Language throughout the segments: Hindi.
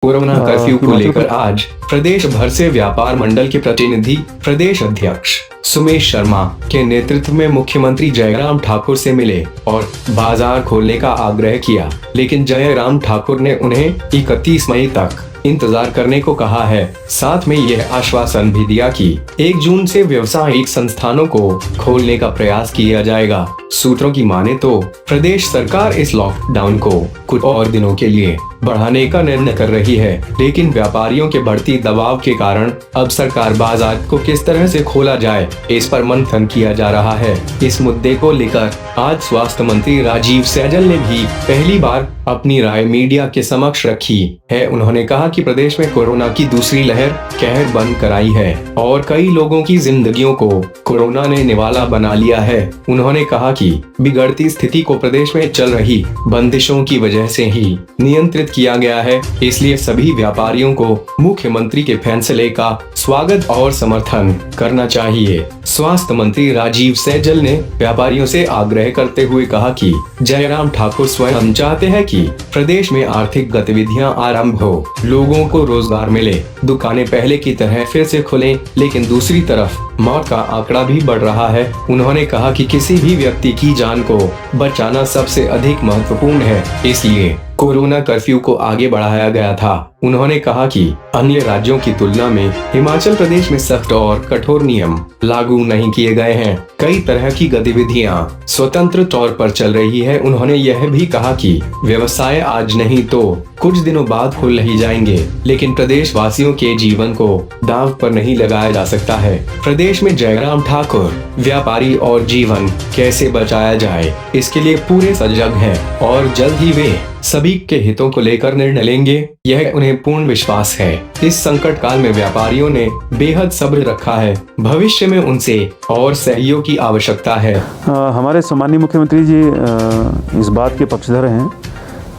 कोरोना कर्फ्यू को लेकर आज प्रदेश भर से व्यापार मंडल के प्रतिनिधि प्रदेश अध्यक्ष सुमेश शर्मा के नेतृत्व में मुख्यमंत्री जयराम ठाकुर से मिले और बाजार खोलने का आग्रह किया, लेकिन जयराम ठाकुर ने उन्हें 31 मई तक इंतजार करने को कहा है। साथ में यह आश्वासन भी दिया कि 1 जून से व्यावसायिक संस्थानों को खोलने का प्रयास किया जाएगा। सूत्रों की माने तो प्रदेश सरकार इस लॉकडाउन को कुछ और दिनों के लिए बढ़ाने का निर्णय कर रही है, लेकिन व्यापारियों के बढ़ती दबाव के कारण अब सरकार बाजार को किस तरह से खोला जाए, इस पर मंथन किया जा रहा है। इस मुद्दे को लेकर आज स्वास्थ्य मंत्री राजीव सैजल ने भी पहली बार अपनी राय मीडिया के समक्ष रखी है। उन्होंने कहा कि प्रदेश में कोरोना की दूसरी लहर कहर बन कर आई है और कई लोगों की जिंदगियों को कोरोना ने निवाला बना लिया है। उन्होंने कहा कि बिगड़ती स्थिति को प्रदेश में चल रही बंदिशों की वजह से ही नियंत्रित किया गया है, इसलिए सभी व्यापारियों को मुख्यमंत्री के फैसले का स्वागत और समर्थन करना चाहिए। स्वास्थ्य मंत्री राजीव सैजल ने व्यापारियों से आग्रह करते हुए कहा कि जयराम ठाकुर स्वयं चाहते हैं कि प्रदेश में आर्थिक गतिविधियां आरंभ हो, लोगों को रोजगार मिले, दुकानें पहले की तरह फिर से खुलें, लेकिन दूसरी तरफ मौत का आंकड़ा भी बढ़ रहा है। उन्होंने कहा कि किसी भी व्यक्ति की जान को बचाना सबसे अधिक महत्वपूर्ण है, इसलिए कोरोना कर्फ्यू को आगे बढ़ाया गया था। उन्होंने कहा कि अन्य राज्यों की तुलना में हिमाचल प्रदेश में सख्त और कठोर नियम लागू नहीं किए गए हैं। कई तरह की गतिविधियां स्वतंत्र तौर पर चल रही है। उन्होंने यह भी कहा कि व्यवसाय आज नहीं तो कुछ दिनों बाद खुल ही जाएंगे, लेकिन प्रदेश वासियों के जीवन को दांव पर नहीं लगाया जा सकता है। प्रदेश में जयराम ठाकुर व्यापारी और जीवन कैसे बचाया जाए, इसके लिए पूरे सजग हैं और जल्द ही वे सभी के हितों को लेकर निर्णय लेंगे, यह उन्हें पूर्ण विश्वास है। इस संकट काल में व्यापारियों ने बेहद सब्र रखा है, भविष्य में उनसे और सहयोग की आवश्यकता है। हमारे सम्माननीय मुख्यमंत्री जी इस बात के पक्षधर हैं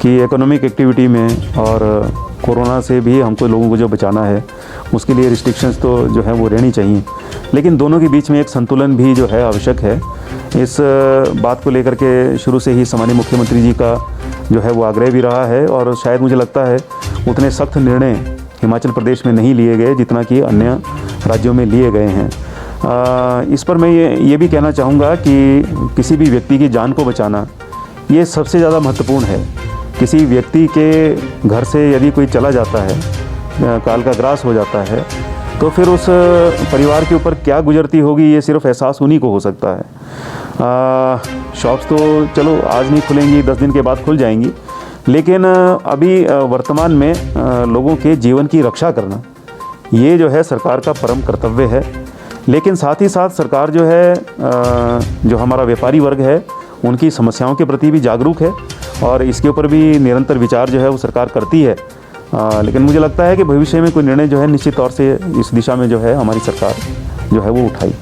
कि इकोनॉमिक एक्टिविटी में और कोरोना से भी हमको लोगों को जो बचाना है उसके लिए रिस्ट्रिक्शंस तो जो है वो रहनी चाहिए, लेकिन दोनों के बीच में एक संतुलन भी जो है आवश्यक है। इस बात को लेकर के शुरू से ही सम्माननीय मुख्यमंत्री जी का जो है वो आग्रह भी रहा है और शायद मुझे लगता है उतने सख्त निर्णय हिमाचल प्रदेश में नहीं लिए गए जितना कि अन्य राज्यों में लिए गए हैं। इस पर मैं ये भी कहना चाहूँगा कि किसी भी व्यक्ति की जान को बचाना ये सबसे ज़्यादा महत्वपूर्ण है। किसी व्यक्ति के घर से यदि कोई चला जाता है, काल का ग्रास हो जाता है, तो फिर उस परिवार के ऊपर क्या गुजरती होगी ये सिर्फ एहसास उन्हीं को हो सकता है। शॉप्स तो चलो आज नहीं खुलेंगी, 10 दिन के बाद खुल जाएंगी, लेकिन अभी वर्तमान में लोगों के जीवन की रक्षा करना ये जो है सरकार का परम कर्तव्य है। लेकिन साथ ही साथ सरकार जो है जो हमारा व्यापारी वर्ग है उनकी समस्याओं के प्रति भी जागरूक है और इसके ऊपर भी निरंतर विचार जो है वो सरकार करती है। लेकिन मुझे लगता है कि भविष्य में कोई निर्णय जो है निश्चित तौर से इस दिशा में जो है हमारी सरकार जो है वो उठाई।